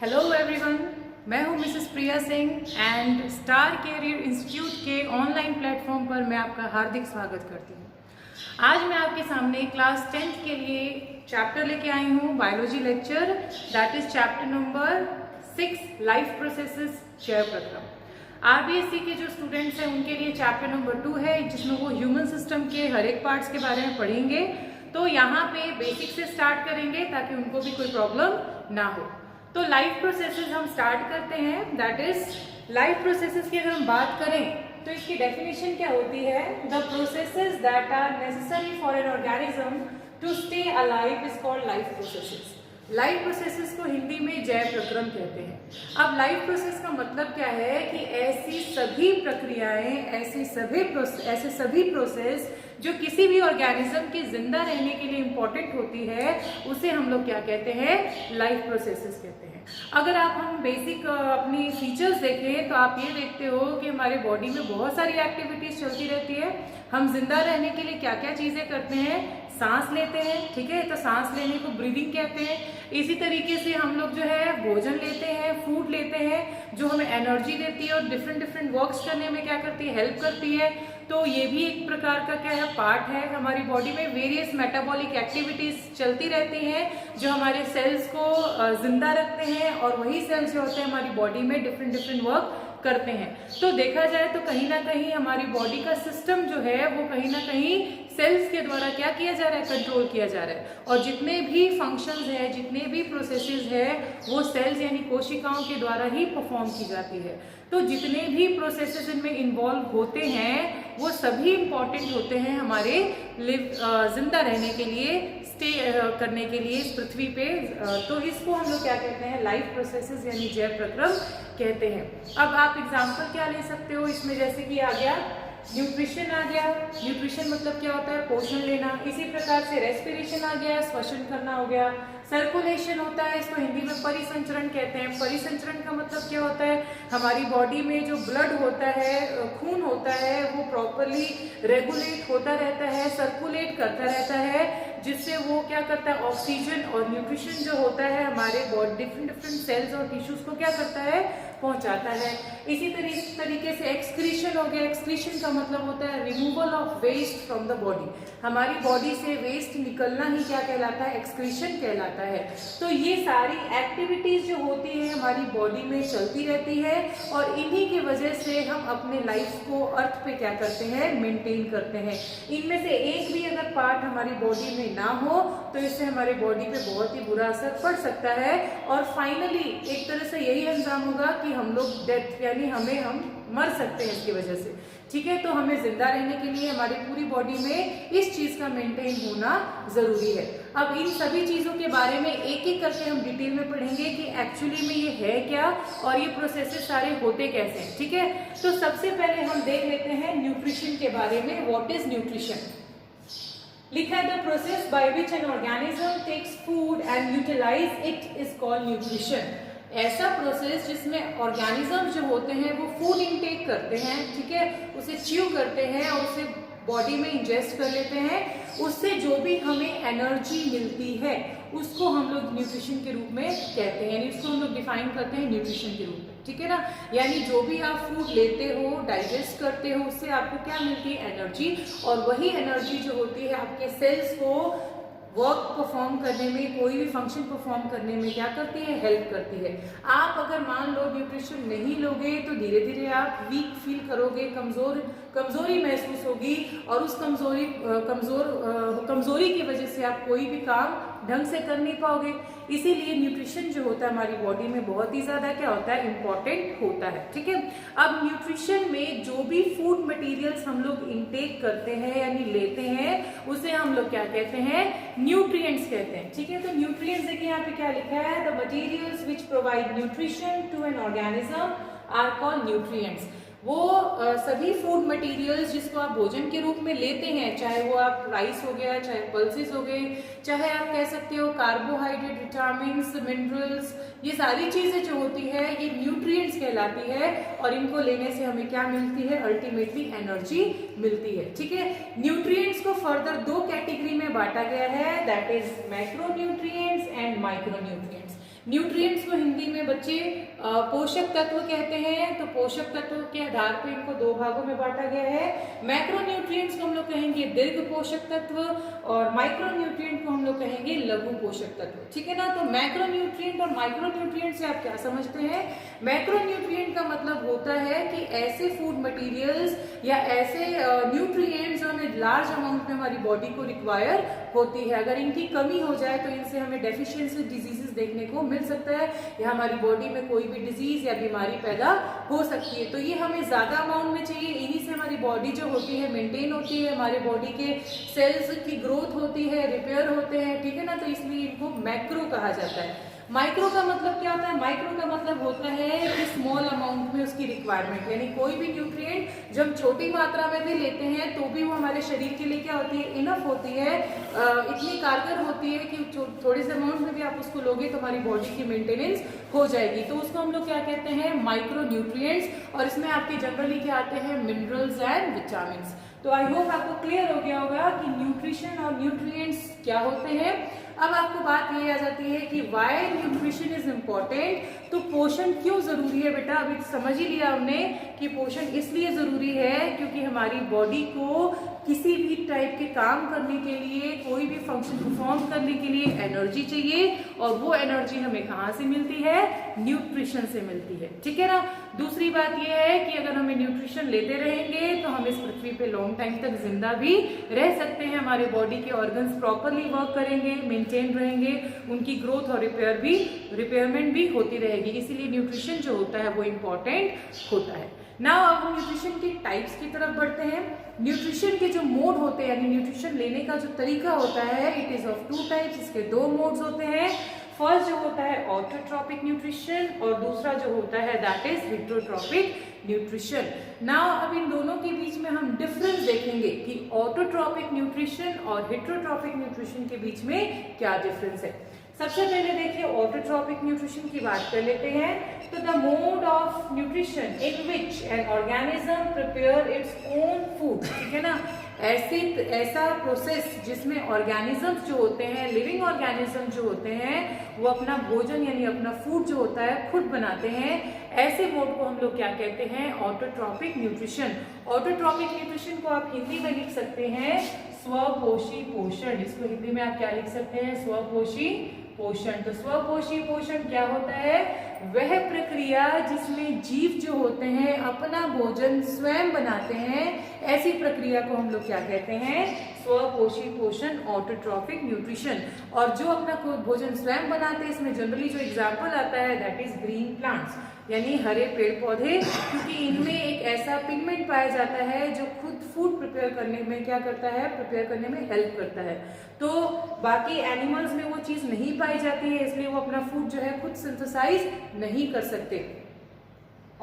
Hello everyone, मैं हूं Mrs Priya Singh and star career institute के ऑनलाइन प्लेटफॉर्म पर मैं आपका हार्दिक स्वागत करती हूं। आज मैं आपके सामने क्लास 10th के लिए चैप्टर लेके आई हूं, biology lecture, that is chapter number 6 life processes जैव प्रक्रम। आरबीएससी के जो स्टूडेंट्स हैं उनके लिए चैप्टर नंबर 2 है, जिसमें वो ह्यूमन सिस्टम के हर एक पार्ट्स के बारे में पढ़ेंगे। तो यहाँ पे बेसिक से स्टार्ट करेंगे ताकि उनको भी कोई प्रॉब्लम ना हो। तो लाइफ प्रोसेसेस हम स्टार्ट करते हैं। दैट इज लाइफ प्रोसेसेस की अगर हम बात करें तो इसकी डेफिनेशन क्या होती है? The processes that are necessary for an organism to stay alive is called life processes. Life processes को हिंदी में जैव प्रक्रम कहते हैं। अब लाइफ प्रोसेस का मतलब क्या है कि ऐसी सभी प्रक्रियाएं, ऐसे सभी प्रोसेस जो किसी भी ऑर्गेनिज्म के जिंदा रहने के लिए इम्पोर्टेंट होती है, उसे हम लोग क्या कहते हैं? लाइफ प्रोसेसेस कहते हैं। अगर हम बेसिक अपनी फीचर्स देखें तो आप ये देखते हो कि हमारे बॉडी में बहुत सारी एक्टिविटीज चलती रहती है। हम जिंदा रहने के लिए क्या क्या चीजें करते हैं? सांस लेते हैं, ठीक है, तो सांस लेने को ब्रीदिंग कहते हैं। इसी तरीके से हम लोग जो है भोजन लेते हैं, फूड लेते हैं, जो हमें एनर्जी देती है और डिफरेंट वर्क्स करने में क्या करती है? हेल्प करती है। तो ये भी एक प्रकार का क्या है? पार्ट है। हमारी बॉडी में वेरियस मेटाबॉलिक एक्टिविटीज चलती रहती हैं जो हमारे सेल्स को जिंदा रखते हैं, और वही सेल्स जो होते हैं हमारी बॉडी में डिफरेंट वर्क करते हैं। तो देखा जाए तो कहीं ना कहीं हमारी बॉडी का सिस्टम जो है वो कहीं ना कहीं सेल्स के द्वारा क्या किया जा रहा है? कंट्रोल किया जा रहा है। और जितने भी फंक्शंस है, जितने भी प्रोसेसेस है, वो सेल्स यानी कोशिकाओं के द्वारा ही परफॉर्म की जाती है। तो जितने भी प्रोसेसेस इनमें इन्वॉल्व होते हैं वो सभी इंपॉर्टेंट होते हैं हमारे जिंदा रहने के लिए, स्टे करने के लिए इस पृथ्वी पे। तो इसको हम लोग क्या कहते हैं? लाइफ प्रोसेसेस यानी जैव प्रक्रम कहते हैं। अब आप एग्जाम्पल क्या ले सकते हो इसमें? जैसे कि आ गया न्यूट्रिशन आ गया। न्यूट्रिशन मतलब क्या होता है? पोषण लेना। इसी प्रकार से रेस्पिरेशन आ गया, श्वसन करना हो गया। सर्कुलेशन होता है, इसको हिंदी में परिसंचरण कहते हैं। परिसंचरण का मतलब क्या होता है? हमारी बॉडी में जो ब्लड होता है, खून होता है, वो प्रॉपरली रेगुलेट होता रहता है, सर्कुलेट करता रहता है, जिससे वो क्या करता है? ऑक्सीजन और न्यूट्रिशन जो होता है हमारे बॉडी डिफरेंट सेल्स और टिश्यूज को क्या करता है? पहुंचाता है। इसी तरीके से एक्सक्रीशन हो गया। एक्सक्रीशन का मतलब होता है removal of waste from the body. हमारी बॉडी से वेस्ट निकलना ही क्या कहलाता है? एक्सक्रीशन कहलाता है। तो ये सारी एक्टिविटीज जो होती है हमारी बॉडी में चलती रहती है, और इन्हीं की वजह से हम अपने लाइफ को अर्थ पे क्या करते हैं? मेंटेन करते हैं। इनमें से एक भी अगर पार्ट हमारी बॉडी में ना हो तो इससे हमारी बॉडी पे बहुत ही बुरा असर पड़ सकता है, और फाइनली एक तरह से यही अंजाम होगा कि हम लोग डेथ यानी हम मर सकते हैं इसकी वजह से। ठीक है, तो हमें जिंदा रहने के लिए हमारी पूरी बॉडी में इस चीज का मेंटेन होना जरूरी है। अब इन सभी चीजों के बारे में एक एक करके हम डिटेल में पढ़ेंगे कि एक्चुअली में ये है क्या और ये प्रोसेसेस सारे होते कैसे हैं। ठीक है, तो सबसे पहले हम देख लेते हैं न्यूट्रिशन के बारे में। What is nutrition? लिखा है the process by which an organism takes food and utilise it is called nutrition. ऐसा प्रोसेस जिसमें ऑर्गेनिज्म जो होते हैं वो फूड इनटेक करते हैं, ठीक है, उसे च्यू करते हैं और उसे बॉडी में इंजेस्ट कर लेते हैं। उससे जो भी हमें एनर्जी मिलती है उसको हम लोग न्यूट्रिशन के रूप में कहते हैं, यानी इसको हम लोग डिफाइन करते हैं न्यूट्रिशन के रूप में। ठीक है ना, यानी जो भी आप फूड लेते हो, डाइजेस्ट करते हो, उससे आपको क्या मिलती है? एनर्जी। और वही एनर्जी जो होती है आपके सेल्स को वर्क परफॉर्म करने में, कोई भी फंक्शन परफॉर्म करने में क्या करती है? हेल्प करती है। आप अगर मान लो न्यूट्रिशन नहीं लोगे तो धीरे धीरे आप वीक फील करोगे, कमजोरी महसूस होगी, और उस कमजोरी की वजह से आप कोई भी काम ढंग से कर नहीं पाओगे। इसीलिए न्यूट्रिशन जो होता है हमारी बॉडी में बहुत ही ज्यादा क्या होता है? इंपॉर्टेंट होता है। ठीक है, अब न्यूट्रिशन में जो भी फूड मटेरियल्स हम लोग इनटेक करते हैं यानी लेते हैं, उसे हम लोग क्या कहते हैं? न्यूट्रिएंट्स कहते हैं। ठीक है, तो न्यूट्रिएंट्स देखिए यहाँ पे क्या लिखा है? The materials which provide nutrition to an organism are called nutrients. वो सभी फूड मटेरियल्स जिसको आप भोजन के रूप में लेते हैं, चाहे वो आप राइस हो गया, चाहे पल्सेस हो गए, चाहे आप कह सकते हो कार्बोहाइड्रेट, विटामिन्स, मिनरल्स, ये सारी चीजें जो होती है ये न्यूट्रिएंट्स कहलाती है, और इनको लेने से हमें क्या मिलती है? अल्टीमेटली एनर्जी मिलती है। ठीक है, न्यूट्रिएंट्स को फर्दर दो कैटेगरी में बांटा गया है, that is macro nutrients and micro nutrients. Nutrients को हिंदी में बच्चे पोषक तत्व कहते हैं। तो पोषक तत्व के आधार पर इनको दो भागों में बांटा गया है। मैक्रो न्यूट्रिएंट्स को हम लोग कहेंगे दीर्घ पोषक तत्व और माइक्रो न्यूट्रिएंट को हम लोग कहेंगे लघु पोषक तत्व, ठीक है ना। तो मैक्रो न्यूट्रिएंट और माइक्रो न्यूट्रिएंट से आप क्या समझते हैं? मैक्रो न्यूट्रिएंट का मतलब होता है कि ऐसे फूड मटेरियल्स या ऐसे न्यूट्रिएंट्स जो हमें लार्ज अमाउंट में हमारी बॉडी को रिक्वायर होती है, अगर इनकी कमी हो जाए तो इनसे हमें डेफिशिएंसी डिजीजेस देखने को मिल सकता है या हमारी बॉडी में कोई भी डिजीज या बीमारी पैदा हो सकती है। तो ये हमें ज्यादा अमाउंट में चाहिए, इन्हीं से हमारी बॉडी जो होती है मेंटेन होती है, हमारे बॉडी के सेल्स की ग्रोथ होती है, रिपेयर होते हैं, ठीक है ना। तो इसलिए इनको मैक्रो कहा जाता है। माइक्रो का मतलब क्या होता है? माइक्रो का मतलब होता है कि स्मॉल अमाउंट में उसकी रिक्वायरमेंट, यानी कोई भी न्यूट्रिएंट जब छोटी मात्रा में भी लेते हैं तो भी वो हमारे शरीर के लिए क्या होती है? इनफ होती है, इतनी कारगर होती है कि थोड़े से अमाउंट में भी आप उसको लोगे तो हमारी बॉडी की मेंटेनेंस हो जाएगी। तो उसको हम लोग क्या कहते हैं? Micro nutrients. और इसमें आपके जनरली क्या आते हैं? Minerals and vitamins. तो आई होप आपको क्लियर हो गया होगा कि न्यूट्रिशन और न्यूट्रिएंट्स क्या होते हैं। अब आपको बात ये आ जाती है कि वाई न्यूट्रिशन इज इम्पोर्टेंट। तो पोषण क्यों जरूरी है बेटा? अभी समझ ही लिया हमने कि पोषण इसलिए जरूरी है क्योंकि हमारी बॉडी को किसी भी टाइप के काम करने के लिए, कोई भी फंक्शन परफॉर्म करने के लिए एनर्जी चाहिए, और वो एनर्जी हमें कहाँ से मिलती है? न्यूट्रिशन से मिलती है, ठीक है ना। दूसरी बात ये है कि अगर हमें न्यूट्रिशन लेते रहेंगे तो हम इस पृथ्वी पे लॉन्ग टाइम तक जिंदा भी रह सकते हैं, हमारे बॉडी के ऑर्गन्स प्रॉपरली वर्क करेंगे, मेंटेन रहेंगे, उनकी ग्रोथ और रिपेयरमेंट भी होती रहेगी। इसीलिए न्यूट्रिशन जो होता है वो इम्पोर्टेंट होता है। नाउ अब हम न्यूट्रिशन के टाइप्स की तरफ बढ़ते हैं। न्यूट्रिशन के जो मोड होते हैं, यानी न्यूट्रिशन लेने का जो तरीका होता है, it is of two types. इसके दो मोड्स होते हैं। फर्स्ट जो होता है ऑटोट्रॉपिक न्यूट्रिशन और दूसरा जो होता है that is heterotrophic nutrition. Now अब इन दोनों के बीच में हम डिफरेंस देखेंगे कि ऑटोट्रॉपिक न्यूट्रिशन और हिट्रोट्रॉपिक न्यूट्रिशन के बीच में क्या डिफरेंस है। सबसे पहले देखिए ऑटोट्रॉपिक न्यूट्रिशन की बात कर लेते हैं। तो the mode of nutrition in which an organism prepare its own food, ठीक है ना। ऐसा प्रोसेस जिसमें ऑर्गेनिजम्स जो होते हैं, लिविंग ऑर्गेनिज्म जो होते हैं, वो अपना भोजन यानी अपना फूड जो होता है खुद बनाते हैं, ऐसे मोड को हम लोग क्या कहते हैं? Autotrophic nutrition. ऑटोट्रॉपिक न्यूट्रिशन को आप हिंदी में लिख सकते हैं स्वपोषी पोषण। इसको हिंदी में आप क्या लिख सकते हैं? स्वपोषी पोषण। तो स्वपोषी पोषण क्या होता है? वह प्रक्रिया जिसमें जीव जो होते हैं अपना भोजन स्वयं बनाते हैं, ऐसी प्रक्रिया को हम लोग क्या कहते हैं? स्वपोषी पोषण, ऑटोट्रॉपिक न्यूट्रिशन। और जो अपना भोजन स्वयं बनाते हैं, इसमें जनरली जो एग्जाम्पल आता है दैट इज ग्रीन प्लांट्स, यानी हरे पेड़ पौधे, क्योंकि इनमें एक ऐसा पिगमेंट पाया जाता है जो खुद फूड प्रिपेयर करने में क्या करता है? प्रिपेयर करने में हेल्प करता है। तो बाकी एनिमल्स में वो चीज नहीं पाई जाती है, इसलिए वो अपना फूड जो है खुद सिंथेसाइज नहीं कर सकते।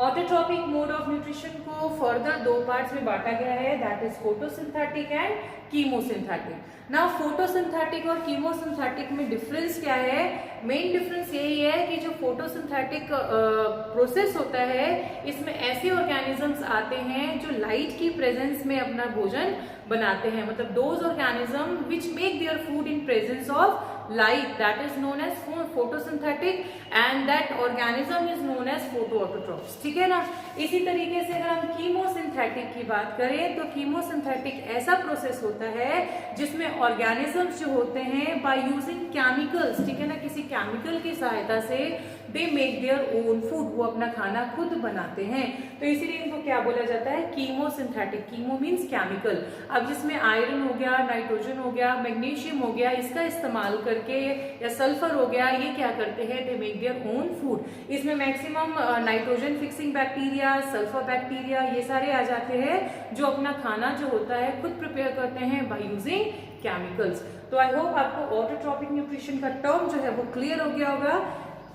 ऑटोट्रॉपिक मोड ऑफ न्यूट्रिशन को फर्दर दो पार्ट्स में बांटा गया है, that is photosynthetic and chemosynthetic. ना फोटोसिंथेटिक और कीमोसिंथेटिक में डिफरेंस क्या है? मेन डिफरेंस यही है कि जो फोटोसिंथेटिक प्रोसेस होता है, इसमें ऐसे ऑर्गेनिजम्स आते हैं जो लाइट की प्रेजेंस में अपना भोजन बनाते हैं, मतलब those organism which make their food in presence of light, that is known as photosynthetic and that organism is known as photoautotrophs, ठीक है ना। इसी तरीके से अगर हम कीमोसिंथेटिक की बात करें तो कीमोसिंथेटिक ऐसा प्रोसेस होता है जिसमें ऑर्गेनिजम्स जो होते हैं बाय यूजिंग केमिकल्स, ठीक है ना, किसी केमिकल की सहायता से दे मेक देयर ओन फूड, वो अपना खाना खुद बनाते हैं। तो इसीलिए इनको क्या बोला जाता है? कीमोसिंथेटिक। Chemo means chemical. अब जिसमें आयरन हो गया, नाइट्रोजन हो गया, मैग्नीशियम हो गया, इसका इस्तेमाल करके, या सल्फर हो गया, ये क्या करते हैं? They make their own food. इसमें maximum nitrogen fixing bacteria, sulphur bacteria, ये सारे आ जाते हैं जो अपना खाना जो होता है खुद प्रिपेयर करते हैं बाय यूजिंग केमिकल्स। तो आई होप आपको ऑटोट्रॉपिक न्यूट्रिशन का टर्म जो है वो क्लियर हो गया होगा।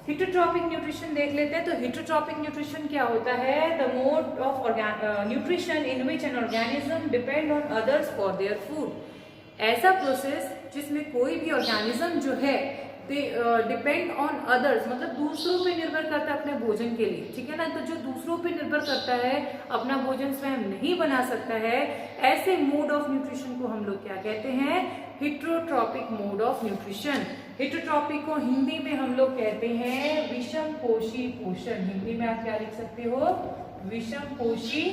हिटोट्रॉपिक न्यूट्रिशन देख लेते हैं। तो हिटोट्रॉपिक न्यूट्रिशन क्या होता है? The mode of nutrition in which an organism depend on others for their food. ऐसा प्रोसेस जिसमें कोई भी ऑर्गेनिज्म जो है डिपेंड ऑन अदर्स, मतलब दूसरों पे निर्भर करता है अपने भोजन के लिए, ठीक है ना। तो जो दूसरों पे निर्भर करता है, अपना भोजन स्वयं नहीं बना सकता है, ऐसे मोड ऑफ न्यूट्रिशन को हम लोग क्या कहते हैं? Heterotrophic mode of nutrition. Heterotrophic को हिंदी में हम लोग कहते हैं विषम पोषी पोषण। हिंदी में आप क्या लिख सकते हो? विषम पोषी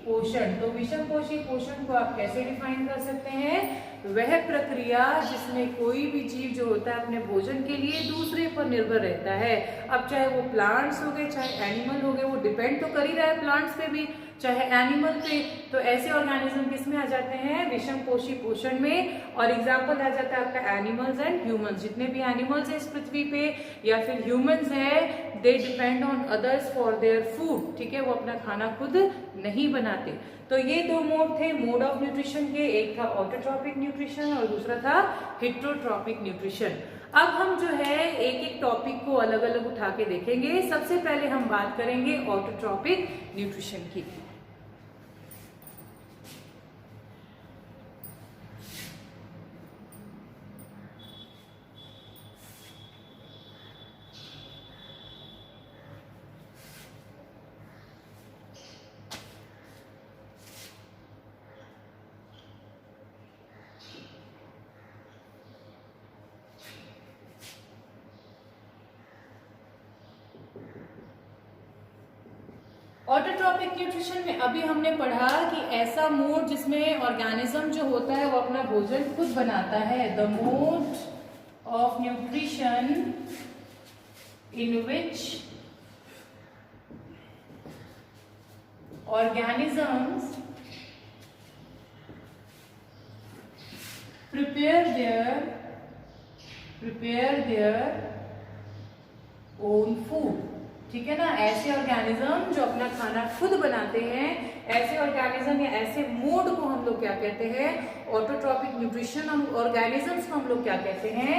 पोषण। तो विषम पोषी पोषण को आप कैसे डिफाइन कर सकते हैं? वह प्रक्रिया जिसमें कोई भी जीव जो होता है अपने भोजन के लिए दूसरे पर निर्भर रहता है। अब चाहे वो प्लांट्स हो गए, चाहे एनिमल हो गए, वो डिपेंड तो कर ही रहा है प्लांट्स पे भी, चाहे एनिमल पे। तो ऐसे ऑर्गेनिज्म किस में आ जाते हैं? विषम पोषी पोषण में। और एग्जाम्पल आ जाता है आपका एनिमल्स एंड ह्यूमंस। जितने भी एनिमल्स हैं इस पृथ्वी पे या फिर ह्यूमंस है, they depend on others for their food, ठीक है। वो अपना खाना खुद नहीं बनाते। तो ये दो मोड थे मोड ऑफ न्यूट्रिशन के, एक था ऑटोट्रॉपिक न्यूट्रिशन और दूसरा था हेटेरोट्रॉपिक न्यूट्रिशन। अब हम जो है एक एक टॉपिक को अलग अलग उठा के देखेंगे। सबसे पहले हम बात करेंगे ऑटोट्रॉपिक न्यूट्रिशन की। ऑटोट्रॉपिक न्यूट्रिशन में अभी हमने पढ़ा कि ऐसा मोड जिसमें ऑर्गेनिज्म जो होता है वो अपना भोजन खुद बनाता है। The mode of nutrition in which organisms prepare their own food, ठीक है ना। ऐसे ऑर्गेनिज्म जो अपना खाना खुद बनाते हैं, ऐसे ऑर्गेनिज्म या ऐसे मोड को हम लोग क्या कहते हैं? Autotrophic nutrition. हम ऑर्गेनिजम्स को हम लोग क्या कहते हैं?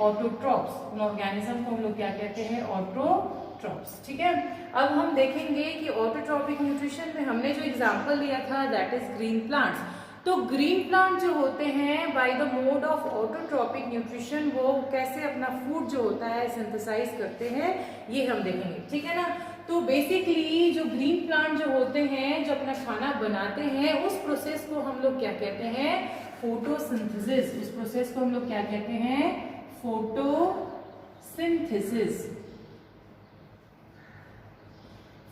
ऑटोट्रॉप्स। उन ऑर्गेनिज्म को हम लोग क्या कहते हैं? ऑटोट्रॉप्स, ठीक है। अब हम देखेंगे कि ऑटोट्रॉपिक न्यूट्रिशन में हमने जो एग्जाम्पल दिया था दैट इज ग्रीन प्लांट्स। तो ग्रीन प्लांट जो होते हैं by the mode of autotrophic nutrition, वो कैसे अपना फूड जो होता है सिंथेसाइज करते हैं, ये हम देखेंगे, ठीक है ना। तो बेसिकली जो ग्रीन प्लांट जो होते हैं, जो अपना खाना बनाते हैं, उस प्रोसेस को हम लोग क्या कहते हैं? फोटोसिंथेसिस। उस प्रोसेस को हम लोग क्या कहते हैं? फोटोसिंथेसिस।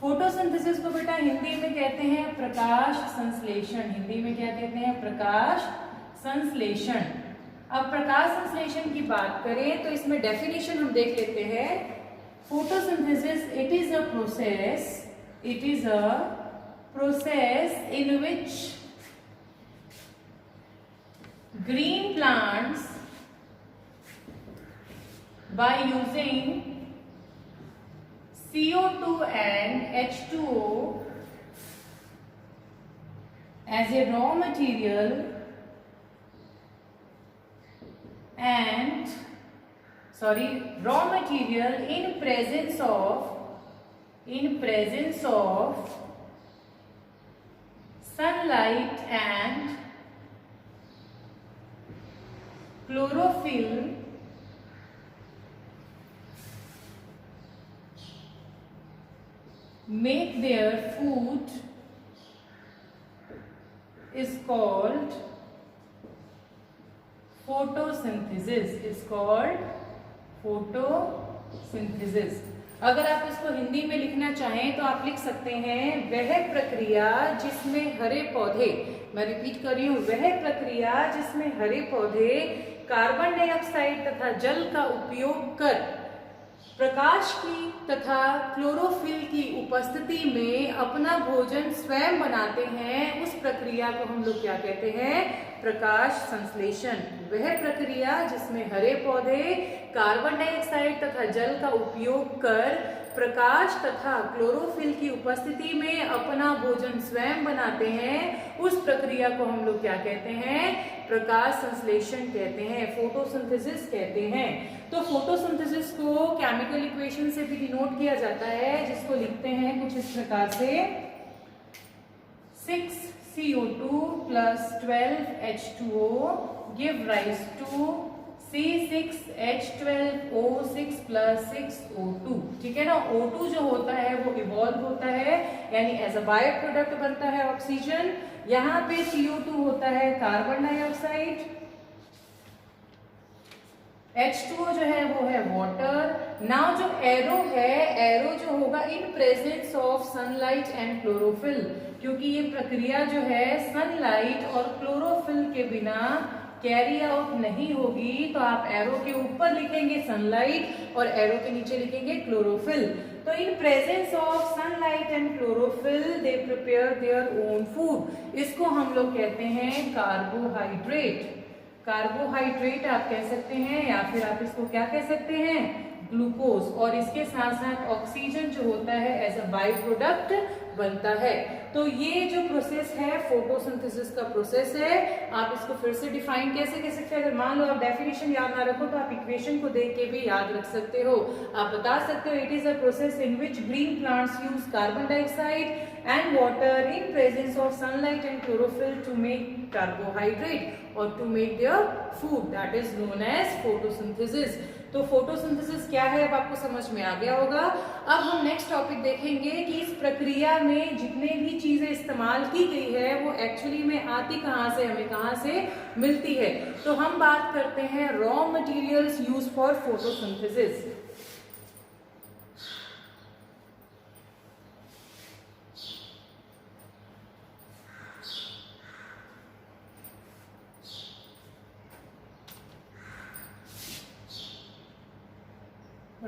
फोटोसिंथेसिस को बेटा हिंदी में कहते हैं प्रकाश संश्लेषण। हिंदी में क्या कहते हैं? प्रकाश संश्लेषण। अब प्रकाश संश्लेषण की बात करें तो इसमें डेफिनेशन हम देख लेते हैं। Photosynthesis it is a process in which green plants by using CO2 and H2O as a raw material in presence of sunlight and chlorophyll make their food is called photosynthesis। अगर आप इसको हिंदी में लिखना चाहें तो आप लिख सकते हैं वह प्रक्रिया जिसमें हरे पौधे, मैं रिपीट कर रही हूं, वह प्रक्रिया जिसमें हरे पौधे कार्बन डाइऑक्साइड तथा जल का उपयोग कर प्रकाश की तथा क्लोरोफिल की उपस्थिति में अपना भोजन स्वयं बनाते हैं, उस प्रक्रिया को हम लोग क्या कहते हैं? प्रकाश संश्लेषण। वह प्रक्रिया जिसमें हरे पौधे कार्बन डाइऑक्साइड तथा जल का उपयोग कर प्रकाश तथा क्लोरोफिल की उपस्थिति में अपना भोजन स्वयं बनाते हैं, उस प्रक्रिया को हम लोग क्या कहते हैं? प्रकाश संश्लेषण कहते हैं, फोटोसिंथेसिस कहते हैं। तो फोटोसिंथेसिस को केमिकल इक्वेशन से भी डिनोट किया जाता है, जिसको लिखते हैं कुछ इस प्रकार से 6CO2 plus 12H2O give rise to C6H12O6 + 6O2, ठीक है ना। O2 जो होता है वो इवॉल्व होता है, यानी एज अ बाय प्रोडक्ट बनता है ऑक्सीजन। यहाँ पे CO2 होता है कार्बन डाइऑक्साइड, H2O जो है वो है वाटर। नाउ जो एरो है, एरो जो होगा in presence of sunlight and chlorophyll, क्योंकि ये प्रक्रिया जो है सनलाइट और क्लोरोफिल के बिना कैरी आउट नहीं होगी, तो आप एरो के ऊपर लिखेंगे सनलाइट और एरो के नीचे लिखेंगे क्लोरोफिल। तो in presence of sunlight and chlorophyll they prepare their own food. इसको हम लोग कहते हैं कार्बोहाइड्रेट। कार्बोहाइड्रेट आप कह सकते हैं, या फिर आप इसको क्या कह सकते हैं, ग्लूकोज। और इसके साथ साथ ऑक्सीजन जो होता है एज अ बाई प्रोडक्ट बनता है। तो ये जो प्रोसेस है फोटोसिंथेसिस का प्रोसेस है। आप इसको फिर से डिफाइन कैसे कर सकते हैं, अगर मान लो आप डेफिनेशन याद ना रखो तो आप इक्वेशन को देख के भी याद रख सकते हो। आप बता सकते हो it is a process in which green plants use carbon dioxide and water in presence of sunlight and chlorophyll to make carbohydrate or to make their food, that is known as photosynthesis। तो photosynthesis क्या है अब आपको समझ में आ गया होगा। अब हम नेक्स्ट टॉपिक देखेंगे कि इस प्रक्रिया में जितने भी चीजें इस्तेमाल की गई है वो एक्चुअली में आती कहाँ से, हमें कहाँ से मिलती है। तो हम बात करते हैं raw materials use for photosynthesis.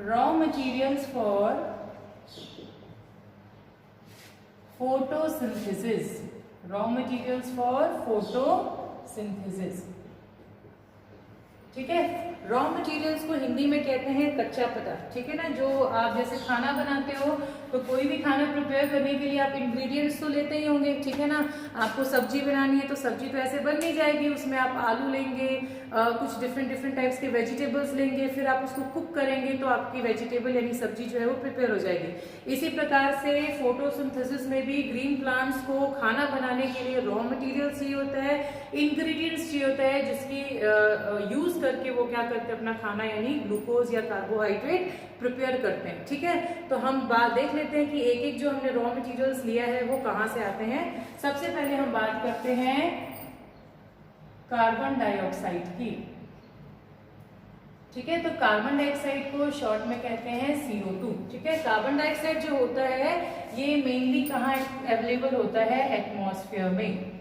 raw materials for photosynthesis, raw materials for photosynthesis, ठीक है। रॉ मटेरियल्स को हिंदी में कहते हैं कच्चा पदार्थ, ठीक है ना। जो आप जैसे खाना बनाते हो तो कोई भी खाना प्रिपेयर करने के लिए आप इंग्रेडिएंट्स तो लेते ही होंगे, ठीक है ना। आपको सब्जी बनानी है तो सब्जी तो ऐसे बन नहीं जाएगी, उसमें आप आलू लेंगे, कुछ डिफरेंट टाइप्स के वेजिटेबल्स लेंगे, फिर आप उसको कुक करेंगे तो आपकी वेजिटेबल यानी सब्जी जो है वो प्रिपेयर हो जाएगी। इसी प्रकार से फोटोसिंथेसिस में भी ग्रीन प्लांट्स को खाना बनाने के लिए रॉ मटेरियल चाहिए होता है, इंग्रेडिएंट्स चाहिए होता है, जिसकी यूज करके वो क्या करते हैं, अपना खाना यानी ग्लूकोज या कार्बोहाइड्रेट प्रिपेयर करते हैं, ठीक है। तो हम बात देख लेते हैं कि एक एक जो हमने रॉ मटेरियल्स लिया है वो कहाँ से आते हैं। सबसे पहले हम बात करते हैं कार्बन डाइऑक्साइड की, ठीक है। तो कार्बन डाइऑक्साइड को शॉर्ट में कहते हैं CO2, ठीक है। कार्बन डाइऑक्साइड जो होता है ये मेनली कहाँ अवेलेबल होता है, एटमॉस्फेयर में,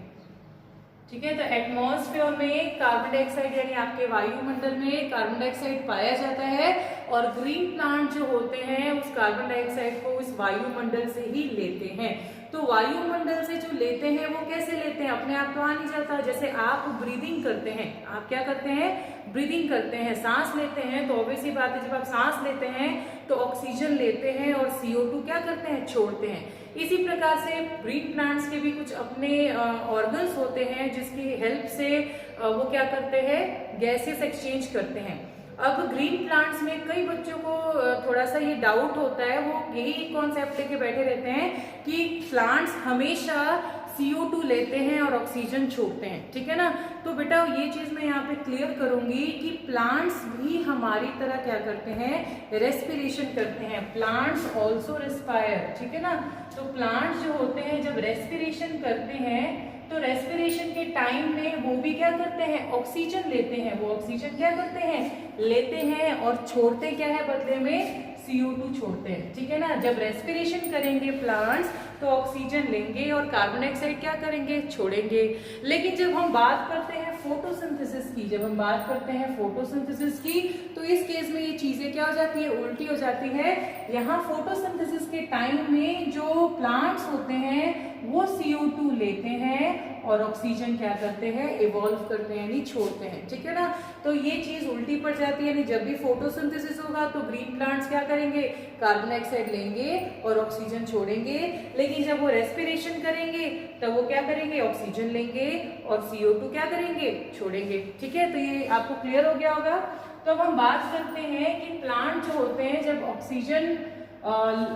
ठीक है। तो एटमॉस्फेयर में कार्बन डाइऑक्साइड यानी आपके वायुमंडल में कार्बन डाइऑक्साइड पाया जाता है, और ग्रीन प्लांट जो होते हैं उस कार्बन डाइऑक्साइड को इस वायुमंडल से ही लेते हैं। तो वायुमंडल से जो लेते हैं वो कैसे लेते हैं, अपने आप तो आ नहीं जाता। जैसे आप ब्रीदिंग करते हैं, आप क्या करते हैं, ब्रीदिंग करते हैं, सांस लेते हैं, तो ऑब्वियसली बात है जब आप सांस लेते हैं तो ऑक्सीजन लेते हैं और CO2 क्या करते हैं, छोड़ते हैं। इसी प्रकार से ग्रीन प्लांट्स के भी कुछ अपने ऑर्गन्स होते हैं जिसकी हेल्प से वो क्या करते हैं, गैसेस एक्सचेंज करते हैं। अब ग्रीन प्लांट्स में कई बच्चों को थोड़ा सा ये डाउट होता है, वो यही कॉन्सेप्ट लेके बैठे रहते हैं कि प्लांट्स हमेशा CO2 लेते हैं और ऑक्सीजन छोड़ते हैं, ठीक है ना। तो बेटा ये चीज मैं यहाँ पे क्लियर करूंगी कि प्लांट्स भी हमारी तरह क्या करते हैं, रेस्पिरेशन करते हैं। प्लांट्स ऑल्सो रेस्पायर, ठीक है ना। तो प्लांट्स जो होते हैं जब रेस्पिरेशन करते हैं तो रेस्पिरेशन के टाइम में वो भी क्या करते हैं, ऑक्सीजन लेते हैं। वो ऑक्सीजन क्या करते हैं, लेते हैं, और छोड़ते क्या है बदले में, CO2 छोड़ते हैं, ठीक है ना। जब रेस्पिरेशन करेंगे प्लांट्स तो ऑक्सीजन लेंगे और कार्बन डाइऑक्साइड क्या करेंगे, छोड़ेंगे। लेकिन जब हम बात करते हैं फोटोसिंथेसिस की, जब हम बात करते हैं फोटोसिंथेसिस की, तो इस केस में ये चीजें क्या हो जाती है, उल्टी हो जाती है। यहाँ फोटोसिंथेसिस के टाइम में जो प्लांट्स होते हैं वो CO2 लेते हैं और ऑक्सीजन क्या करते हैं, इवॉल्व करते हैं यानी छोड़ते हैं, ठीक है ना। तो ये चीज उल्टी पड़ जाती है, यानी जब भी फोटोसिंथेसिस होगा तो ग्रीन प्लांट्स क्या करेंगे, कार्बन डाइऑक्साइड लेंगे और ऑक्सीजन छोड़ेंगे। लेकिन जब वो रेस्पिरेशन करेंगे तब वो क्या करेंगे, ऑक्सीजन लेंगे और CO2 क्या करेंगे, छोड़ेंगे, ठीक है। तो ये आपको क्लियर हो गया होगा। तो अब हम बात करते हैं कि प्लांट जो होते हैं जब ऑक्सीजन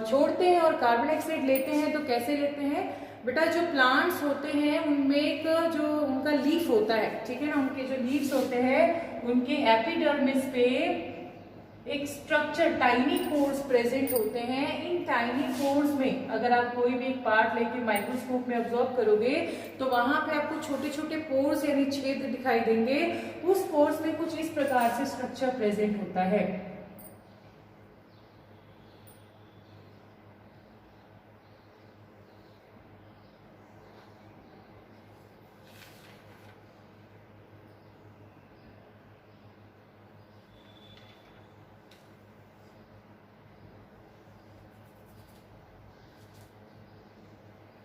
छोड़ते हैं और कार्बन डाइऑक्साइड लेते हैं तो कैसे लेते हैं। बेटा जो प्लांट्स होते हैं उनमें एक जो उनका लीफ होता है, ठीक है ना, उनके जो लीव्स होते हैं उनके एपिडर्मिस पे एक स्ट्रक्चर टाइनी पोर्स प्रेजेंट होते हैं। इन टाइनी पोर्स में अगर आप कोई भी एक पार्ट लेके माइक्रोस्कोप में ऑब्जर्व करोगे तो वहां पे आपको छोटे छोटे पोर्स यानी छेद दिखाई देंगे। उस पोर्स में कुछ इस प्रकार से स्ट्रक्चर प्रेजेंट होता है।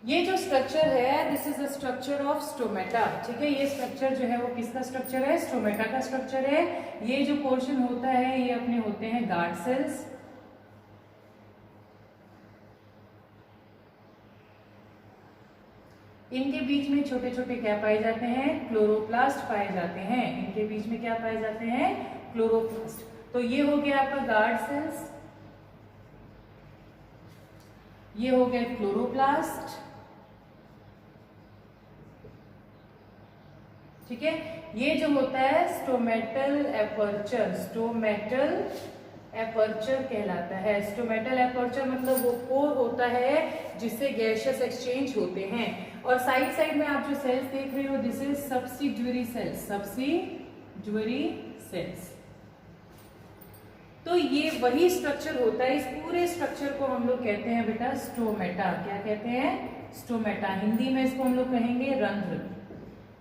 ये जो स्ट्रक्चर है this is the structure of stomata, ठीक है। ये स्ट्रक्चर जो है वो किसका स्ट्रक्चर है, स्टोमेटा का स्ट्रक्चर है। ये जो पोर्शन होता है ये अपने होते हैं गार्ड सेल्स। इनके बीच में छोटे छोटे क्या पाए जाते हैं, क्लोरोप्लास्ट पाए जाते हैं। इनके बीच में क्या पाए जाते हैं, क्लोरोप्लास्ट। तो ये हो गया आपका गार्ड सेल्स, ये हो गया क्लोरोप्लास्ट, ठीक है। ये जो होता है स्टोमेटल एपर्चर, स्टोमेटल एपर्चर कहलाता है। स्टोमेटल एपर्चर मतलब वो पोर होता है जिससे गैसियस एक्सचेंज होते हैं। और साइड साइड में आप जो सेल्स देख रहे हो दिस इज सब्सिड्यूरी सेल्स, सब्सिड्यूरी सेल्स। तो ये वही स्ट्रक्चर होता है, इस पूरे स्ट्रक्चर को हम लोग कहते हैं बेटा स्टोमेटा। क्या कहते हैं, स्टोमेटा। हिंदी में इसको हम लोग कहेंगे रंध्र,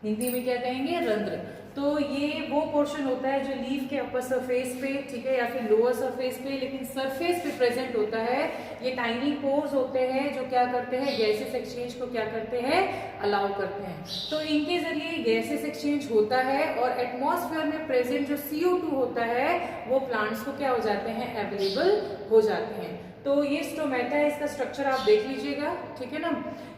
हिंदी में क्या कहेंगे, रंध्र। तो ये वो पोर्शन होता है जो लीफ के अपर सरफेस पे, ठीक है, या फिर लोअर सरफेस पे, लेकिन सरफेस पे प्रेजेंट होता है। ये टाइनी पोर्स होते हैं जो क्या करते हैं, गैसेस एक्सचेंज को क्या करते हैं, अलाउ करते हैं। तो इनके जरिए गैसेस एक्सचेंज होता है और एटमॉस्फेयर में प्रेजेंट जो CO2 होता है वो प्लांट्स को क्या हो जाते हैं, अवेलेबल हो जाते हैं। तो ये स्टोमेटा है, इसका स्ट्रक्चर आप देख लीजिएगा, ठीक है ना।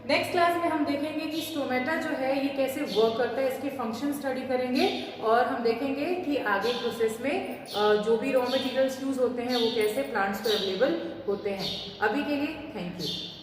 नेक्स्ट क्लास में हम देखेंगे कि स्टोमेटा जो है ये कैसे वर्क करता है, इसके फंक्शन स्टडी करेंगे और हम देखेंगे कि आगे प्रोसेस में जो भी रॉ मटेरियल्स यूज होते हैं वो कैसे प्लांट्स पर अवेलेबल होते हैं। अभी के लिए थैंक यू।